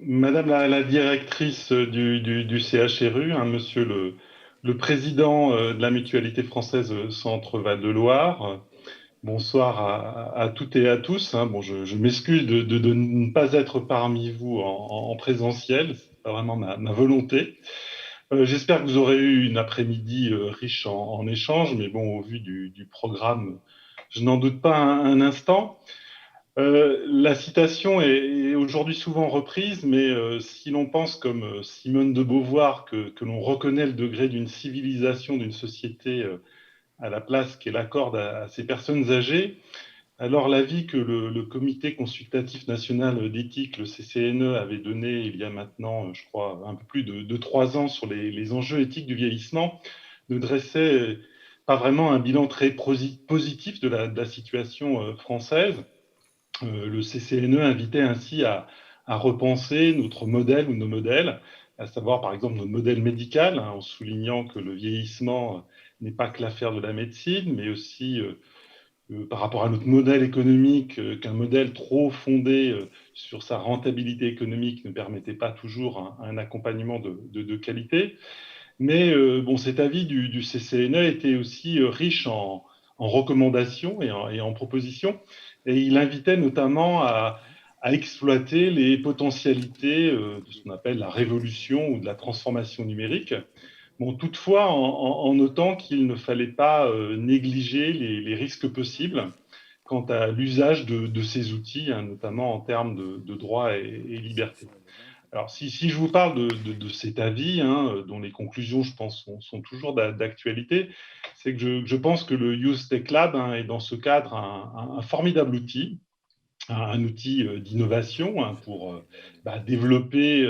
Madame la directrice du CHRU, hein, monsieur le président de la Mutualité française Centre Val-de-Loire, bonsoir à toutes et à tous, hein. Bon, je m'excuse de ne pas être parmi vous en présentiel, c'est pas vraiment ma volonté. J'espère que vous aurez eu une après-midi riche en échanges, mais bon, au vu du programme, je n'en doute pas un instant. La citation est aujourd'hui souvent reprise, mais si l'on pense comme Simone de Beauvoir que l'on reconnaît le degré d'une civilisation, d'une société à la place qu'elle accorde à ces personnes âgées, alors l'avis que le Comité consultatif national d'éthique, le CCNE, avait donné il y a maintenant, je crois, un peu plus de 3 ans sur les enjeux éthiques du vieillissement, ne dressait pas vraiment un bilan très positif de la situation française. Le CCNE invitait ainsi à repenser notre modèle ou nos modèles, à savoir par exemple notre modèle médical, hein, en soulignant que le vieillissement n'est pas que l'affaire de la médecine, mais aussi par rapport à notre modèle économique, qu'un modèle trop fondé sur sa rentabilité économique ne permettait pas toujours un accompagnement de qualité. Mais bon, cet avis du CCNE était aussi riche en recommandations et en propositions, et il invitait notamment à exploiter les potentialités de ce qu'on appelle la révolution ou de la transformation numérique. Bon, toutefois, en notant qu'il ne fallait pas négliger les risques possibles quant à l'usage de ces outils, hein, notamment en termes de droits et libertés. Alors, si je vous parle de cet avis, hein, dont les conclusions, je pense, sont toujours d'actualité, c'est que je pense que le Youth Tech Lab, hein, est dans ce cadre un formidable outil, un outil d'innovation, hein, pour développer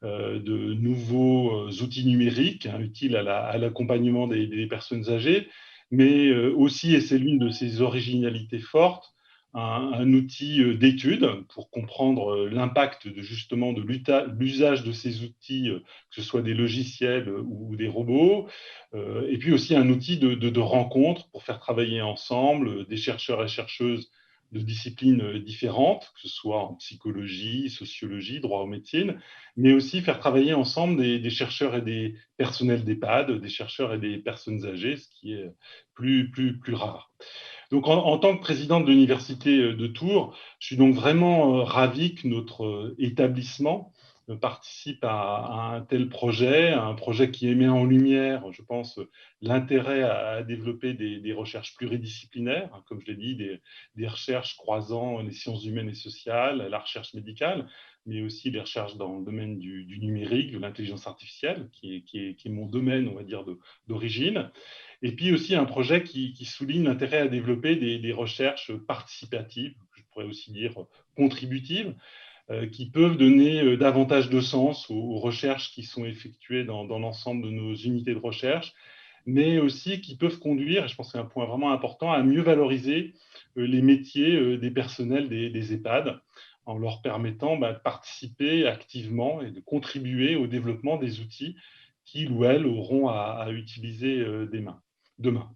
de nouveaux outils numériques, hein, utiles à l'accompagnement des personnes âgées, mais aussi, et c'est l'une de ses originalités fortes, un outil d'étude pour comprendre l'impact justement de l'usage de ces outils, que ce soit des logiciels ou des robots, et puis aussi un outil de rencontre pour faire travailler ensemble des chercheurs et chercheuses de disciplines différentes, que ce soit en psychologie, sociologie, droit aux médecines, mais aussi faire travailler ensemble des chercheurs et des personnels d'EHPAD, des chercheurs et des personnes âgées, ce qui est plus rare. Donc, en tant que président de l'Université de Tours, je suis donc vraiment ravi que notre établissement participe à un tel projet, à un projet qui met en lumière, je pense, l'intérêt à développer des recherches pluridisciplinaires, hein, comme je l'ai dit, des recherches croisant les sciences humaines et sociales, la recherche médicale, mais aussi les recherches dans le domaine du numérique, de l'intelligence artificielle, qui est mon domaine, on va dire, d'origine. Et puis aussi un projet qui souligne l'intérêt à développer des recherches participatives, je pourrais aussi dire contributives, qui peuvent donner davantage de sens aux recherches qui sont effectuées dans l'ensemble de nos unités de recherche, mais aussi qui peuvent conduire, et je pense que c'est un point vraiment important, à mieux valoriser les métiers des personnels des EHPAD, en leur permettant de participer activement et de contribuer au développement des outils qu'ils ou elles auront à utiliser demain.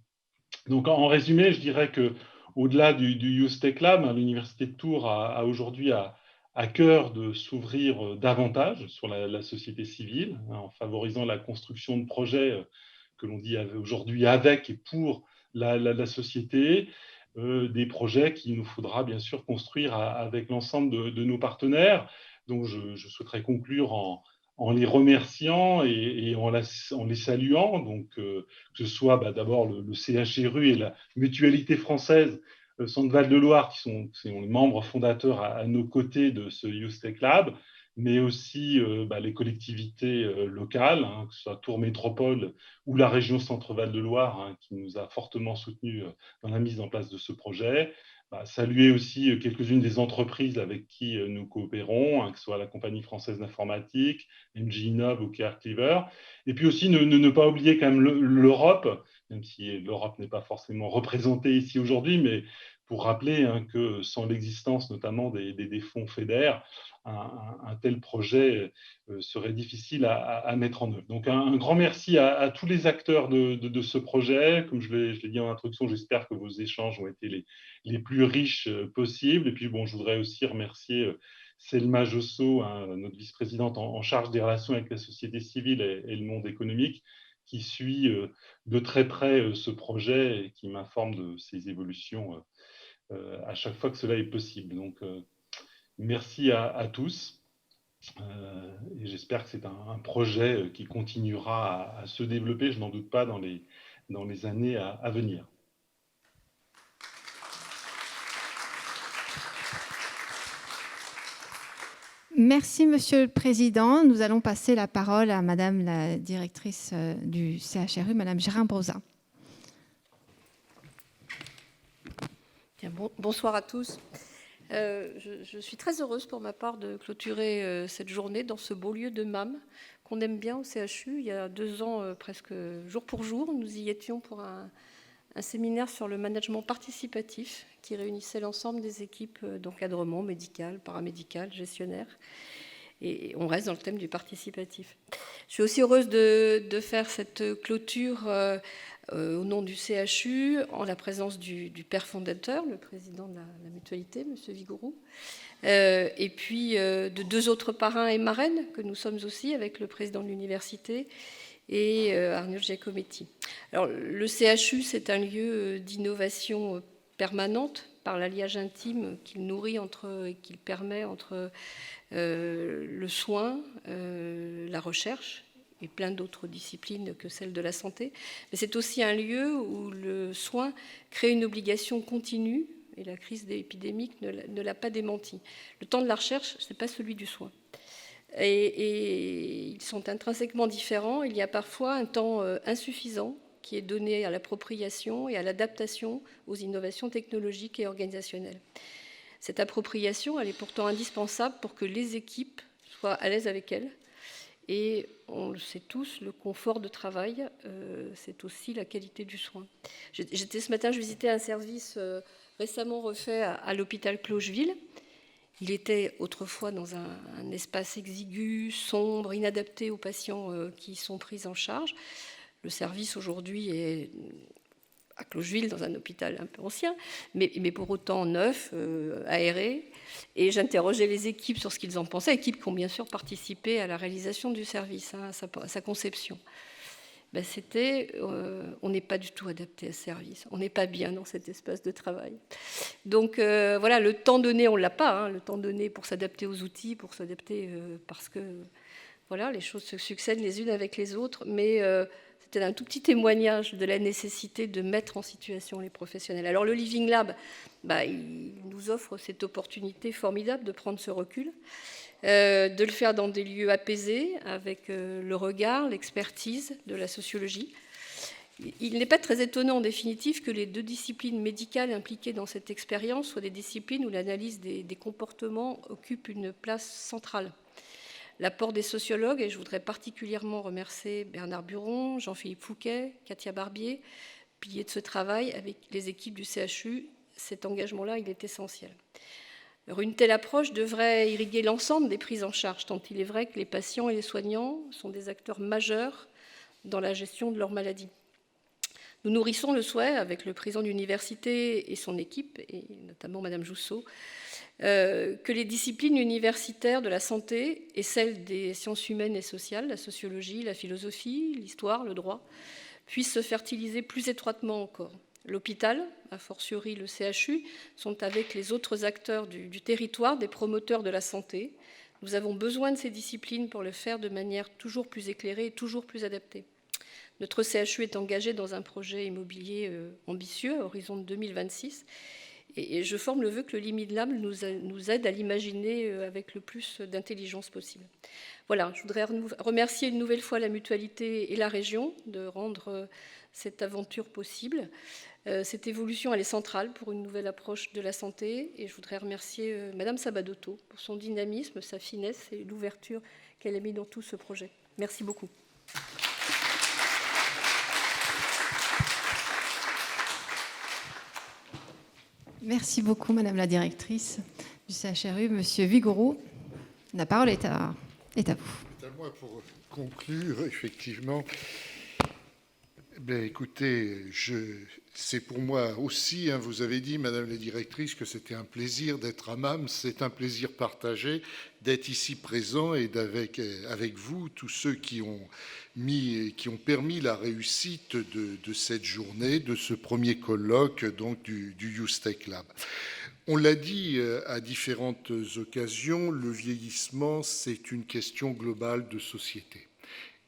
Donc, en résumé, je dirais que au-delà du Youth Tech Lab, hein, l'Université de Tours a aujourd'hui à cœur de s'ouvrir davantage sur la société civile, hein, en favorisant la construction de projets que l'on dit aujourd'hui avec et pour la société, des projets qu'il nous faudra bien sûr construire avec l'ensemble de nos partenaires. Donc, je souhaiterais conclure en les remerciant et en les saluant. Donc, que ce soit d'abord le CHRU et la Mutualité française Centre Val-de-Loire, qui sont les membres fondateurs à nos côtés de ce Youth Tech Lab, mais aussi les collectivités locales, hein, que ce soit Tours Métropole ou la région Centre-Val de Loire, hein, qui nous a fortement soutenus dans la mise en place de ce projet. Saluer aussi quelques-unes des entreprises avec qui nous coopérons, hein, que ce soit la Compagnie française d'informatique, MG Innov ou Clever. Et puis aussi ne pas oublier quand même l'Europe, même si l'Europe n'est pas forcément représentée ici aujourd'hui, mais pour rappeler que sans l'existence notamment des fonds FEDER, un tel projet serait difficile à mettre en œuvre. Donc un grand merci à tous les acteurs de ce projet. Comme je l'ai dit en introduction, j'espère que vos échanges ont été les plus riches possibles. Et puis bon, je voudrais aussi remercier Selma Josso, notre vice-présidente en charge des relations avec la société civile et le monde économique, qui suit de très près ce projet et qui m'informe de ses évolutions à chaque fois que cela est possible. Donc, merci à tous. Et j'espère que c'est un projet qui continuera à se développer, je n'en doute pas, dans les années à venir. Merci, Monsieur le Président. Nous allons passer la parole à Madame la directrice du CHRU, Madame Gérard-Broza. Bonsoir à tous. Je suis très heureuse pour ma part de clôturer cette journée dans ce beau lieu de MAM qu'on aime bien au CHU. Il y a 2 ans, presque jour pour jour, nous y étions pour un séminaire sur le management participatif qui réunissait l'ensemble des équipes d'encadrement médical, paramédical, gestionnaire. Et on reste dans le thème du participatif. Je suis aussi heureuse de faire cette clôture au nom du CHU, en la présence du père fondateur, le président de la mutualité, M. Vigouroux, et puis de 2 autres parrains et marraines que nous sommes aussi, avec le président de l'université et Arnaud Giacometti. Alors, le CHU, c'est un lieu d'innovation permanente par l'alliage intime qu'il nourrit et qu'il permet entre le soin, la recherche et plein d'autres disciplines que celle de la santé. Mais c'est aussi un lieu où le soin crée une obligation continue, et la crise épidémique ne l'a pas démenti. Le temps de la recherche, ce n'est pas celui du soin. Et ils sont intrinsèquement différents. Il y a parfois un temps insuffisant qui est donné à l'appropriation et à l'adaptation aux innovations technologiques et organisationnelles. Cette appropriation, elle est pourtant indispensable pour que les équipes soient à l'aise avec elle. Et on le sait tous, le confort de travail, c'est aussi la qualité du soin. Ce matin, je visitais un service récemment refait à l'hôpital Clocheville. Il était autrefois dans un espace exigu, sombre, inadapté aux patients qui sont pris en charge. Le service aujourd'hui est à Clocheville, dans un hôpital un peu ancien, mais pour autant neuf, aéré. Et j'interrogeais les équipes sur ce qu'ils en pensaient, équipes qui ont bien sûr participé à la réalisation du service, à sa conception. On n'est pas du tout adapté à ce service, on n'est pas bien dans cet espace de travail. Donc voilà, le temps donné, on ne l'a pas, le temps donné pour s'adapter aux outils, pour s'adapter parce que voilà, les choses se succèdent les unes avec les autres, mais c'était un tout petit témoignage de la nécessité de mettre en situation les professionnels. Alors le Living Lab, il nous offre cette opportunité formidable de prendre ce recul, de le faire dans des lieux apaisés, avec le regard, l'expertise de la sociologie. Il n'est pas très étonnant en définitive que les 2 disciplines médicales impliquées dans cette expérience soient des disciplines où l'analyse des comportements occupe une place centrale. L'apport des sociologues, et je voudrais particulièrement remercier Bernard Buron, Jean-Philippe Fouquet, Katia Barbier, piliers de ce travail avec les équipes du CHU. Cet engagement-là, il est essentiel. Alors, une telle approche devrait irriguer l'ensemble des prises en charge, tant il est vrai que les patients et les soignants sont des acteurs majeurs dans la gestion de leur maladie. Nous nourrissons le souhait, avec le président de l'université et son équipe, et notamment Madame Jousseau, que les disciplines universitaires de la santé et celles des sciences humaines et sociales, la sociologie, la philosophie, l'histoire, le droit, puissent se fertiliser plus étroitement encore. L'hôpital, a fortiori le CHU, sont avec les autres acteurs du territoire des promoteurs de la santé. Nous avons besoin de ces disciplines pour le faire de manière toujours plus éclairée et toujours plus adaptée. Notre CHU est engagé dans un projet immobilier ambitieux à horizon de 2026. Et je forme le vœu que le Living Lab nous aide à l'imaginer avec le plus d'intelligence possible. Voilà, je voudrais remercier une nouvelle fois la mutualité et la région de rendre cette aventure possible. Cette évolution, elle est centrale pour une nouvelle approche de la santé. Et je voudrais remercier Madame Sabadotto pour son dynamisme, sa finesse et l'ouverture qu'elle a mis dans tout ce projet. Merci beaucoup. Merci beaucoup, Madame la directrice du CHRU. Monsieur Vigouroux, la parole est à vous. C'est à moi pour conclure, effectivement. Écoutez, c'est pour moi aussi, vous avez dit, Madame la directrice, que c'était un plaisir d'être à MAM, c'est un plaisir partagé d'être ici présent et avec vous, tous ceux qui ont permis la réussite de cette journée, de ce premier colloque donc du Youth Tech Lab. On l'a dit à différentes occasions, le vieillissement, c'est une question globale de société.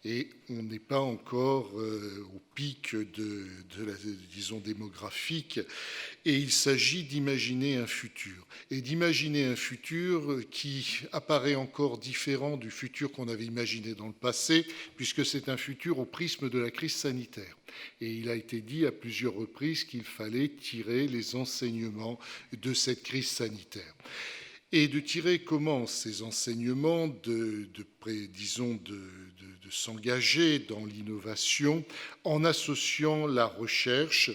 Et on n'est pas encore au pic de la, disons, démographique. Et il s'agit d'imaginer un futur. Et d'imaginer un futur qui apparaît encore différent du futur qu'on avait imaginé dans le passé, puisque c'est un futur au prisme de la crise sanitaire. Et il a été dit à plusieurs reprises qu'il fallait tirer les enseignements de cette crise sanitaire. Et de tirer comment ces enseignements, de s'engager dans l'innovation en associant la recherche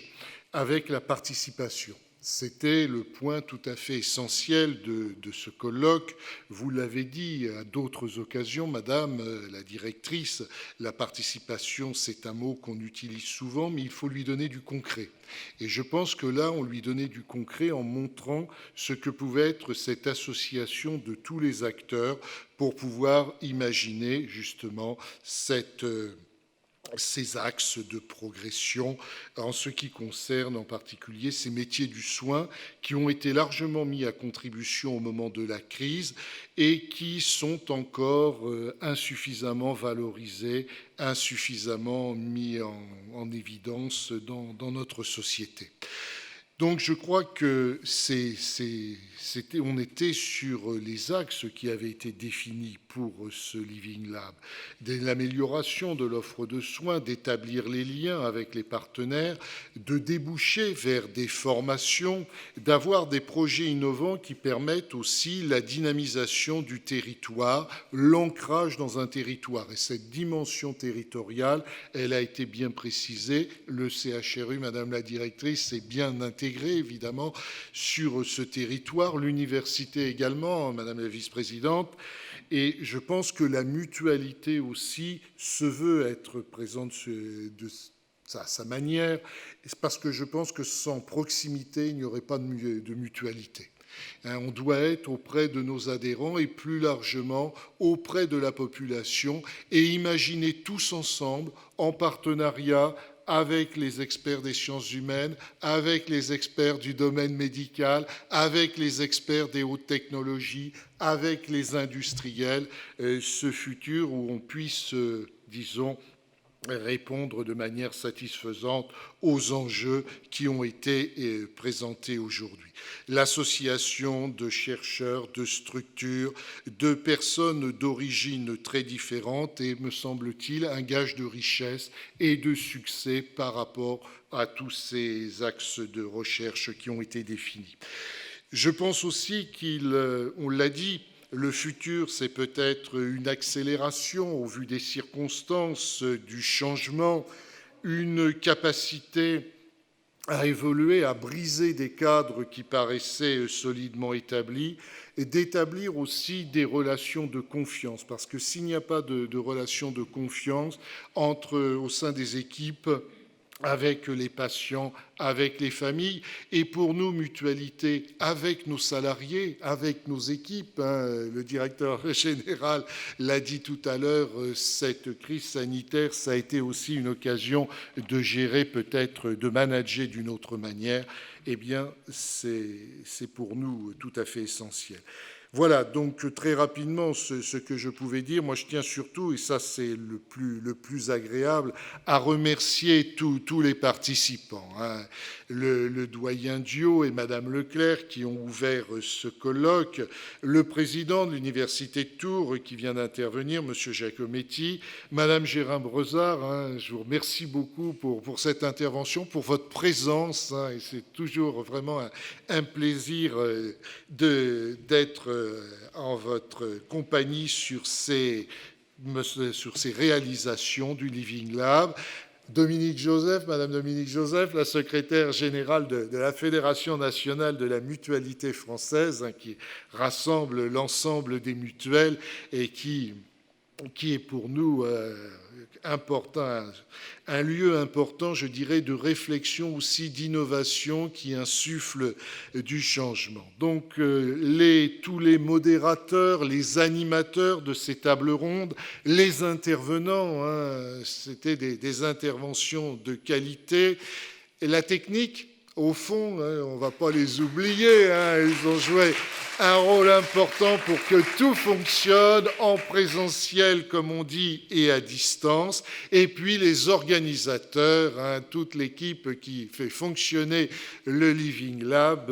avec la participation. C'était le point tout à fait essentiel de ce colloque. Vous l'avez dit à d'autres occasions, Madame la directrice, la participation, c'est un mot qu'on utilise souvent, mais il faut lui donner du concret. Et je pense que là, on lui donnait du concret en montrant ce que pouvait être cette association de tous les acteurs pour pouvoir imaginer justement ces axes de progression en ce qui concerne en particulier ces métiers du soin qui ont été largement mis à contribution au moment de la crise et qui sont encore insuffisamment valorisés, insuffisamment mis en évidence dans notre société. Donc je crois que on était sur les axes qui avaient été définis pour ce Living Lab, de l'amélioration de l'offre de soins, d'établir les liens avec les partenaires, de déboucher vers des formations, d'avoir des projets innovants qui permettent aussi la dynamisation du territoire, l'ancrage dans un territoire. Et cette dimension territoriale, elle a été bien précisée. Le CHRU, Madame la directrice, est bien intégré évidemment sur ce territoire, l'université également, Madame la vice-présidente, et je pense que la mutualité aussi se veut être présente de sa manière, parce que je pense que sans proximité, il n'y aurait pas de mutualité. On doit être auprès de nos adhérents et plus largement auprès de la population et imaginer tous ensemble, en partenariat avec les experts des sciences humaines, avec les experts du domaine médical, avec les experts des hautes technologies, avec les industriels, ce futur où on puisse, disons, répondre de manière satisfaisante aux enjeux qui ont été présentés aujourd'hui. L'association de chercheurs, de structures, de personnes d'origine très différentes est, me semble-t-il, un gage de richesse et de succès par rapport à tous ces axes de recherche qui ont été définis. Je pense aussi on l'a dit, le futur, c'est peut-être une accélération au vu des circonstances, du changement, une capacité à évoluer, à briser des cadres qui paraissaient solidement établis et d'établir aussi des relations de confiance. Parce que s'il n'y a pas de relations de confiance au sein des équipes, avec les patients, avec les familles, et pour nous, mutualité, avec nos salariés, avec nos équipes. Le directeur général l'a dit tout à l'heure, cette crise sanitaire, ça a été aussi une occasion de gérer peut-être, de manager d'une autre manière. Eh bien, c'est pour nous tout à fait essentiel. Voilà, donc très rapidement ce que je pouvais dire. Moi, je tiens surtout, et ça c'est le plus agréable, à remercier tous les participants. Le doyen Dio et Madame Leclerc qui ont ouvert ce colloque, le président de l'Université de Tours qui vient d'intervenir, Monsieur Giacometti, Madame Gérin-Brezard, je vous remercie beaucoup pour cette intervention, pour votre présence, et c'est toujours vraiment un plaisir d'être en votre compagnie sur ces réalisations du Living Lab. Dominique Joseph, Madame Dominique Joseph, la secrétaire générale de la Fédération nationale de la mutualité française, qui rassemble l'ensemble des mutuelles et qui est pour nous important, un lieu important, je dirais, de réflexion aussi, d'innovation qui insuffle du changement. Donc tous les modérateurs, les animateurs de ces tables rondes, les intervenants, c'était des interventions de qualité. Et la technique, au fond, on ne va pas les oublier, ils ont joué un rôle important pour que tout fonctionne en présentiel, comme on dit, et à distance. Et puis les organisateurs, toute l'équipe qui fait fonctionner le Living Lab.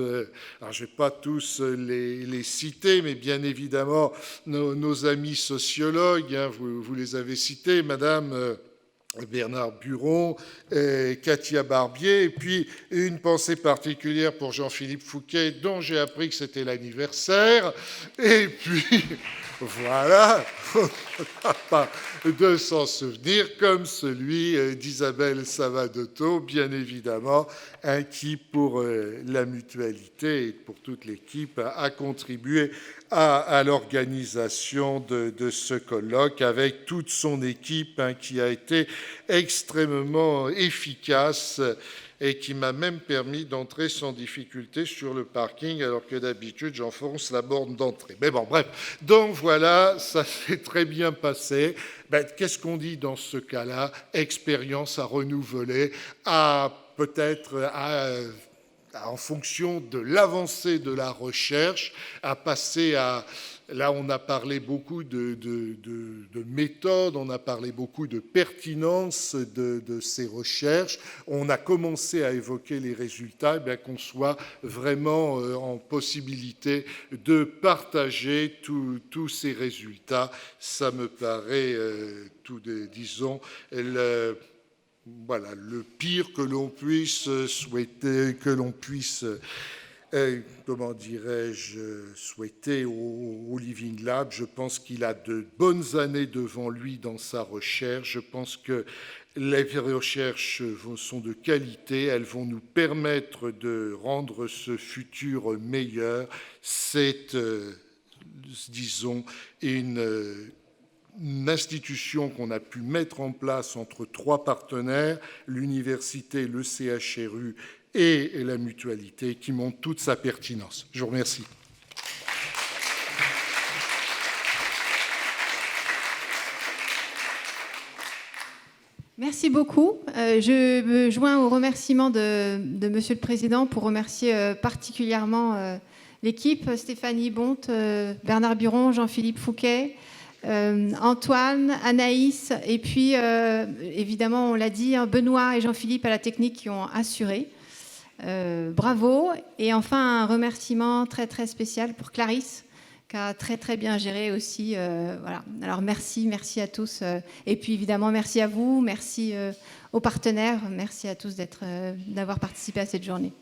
Alors, je ne vais pas tous les citer, mais bien évidemment, nos amis sociologues, vous les avez cités, Madame Bernard Buron, Katia Barbier, et puis une pensée particulière pour Jean-Philippe Fouquet, dont j'ai appris que c'était l'anniversaire, et puis voilà, on n'a pas de s'en souvenir, comme celui d'Isabelle Savadotto, bien évidemment, qui pour la mutualité et pour toute l'équipe a contribué à l'organisation de ce colloque avec toute son équipe qui a été extrêmement efficace et qui m'a même permis d'entrer sans difficulté sur le parking alors que d'habitude j'enfonce la borne d'entrée. Mais bon, bref. Donc voilà, ça s'est très bien passé. Qu'est-ce qu'on dit dans ce cas-là? Expérience à renouveler, peut-être en fonction de l'avancée de la recherche, à passer à... Là, on a parlé beaucoup de méthode, on a parlé beaucoup de pertinence de ces recherches. On a commencé à évoquer les résultats, qu'on soit vraiment en possibilité de partager tous ces résultats. Ça me paraît, disons, le pire que l'on puisse souhaiter, que l'on puisse... comment dirais-je, souhaiter au Living Lab. Je pense qu'il a de bonnes années devant lui dans sa recherche. Je pense que les recherches sont de qualité. Elles vont nous permettre de rendre ce futur meilleur. C'est, disons, une institution qu'on a pu mettre en place entre 3 partenaires, l'université, le CHRU et la mutualité, qui montre toute sa pertinence. Je vous remercie. Merci beaucoup. Je me joins aux remerciements de Monsieur le Président pour remercier particulièrement l'équipe, Stéphanie Bonte, Bernard Buron, Jean-Philippe Fouquet, Antoine, Anaïs, et puis évidemment, on l'a dit, Benoît et Jean-Philippe à la technique qui ont assuré. Bravo. Et enfin, un remerciement très très spécial pour Clarisse, qui a très très bien géré aussi. Voilà. Alors merci à tous. Et puis évidemment, merci à vous, merci aux partenaires, merci à tous d'avoir participé à cette journée.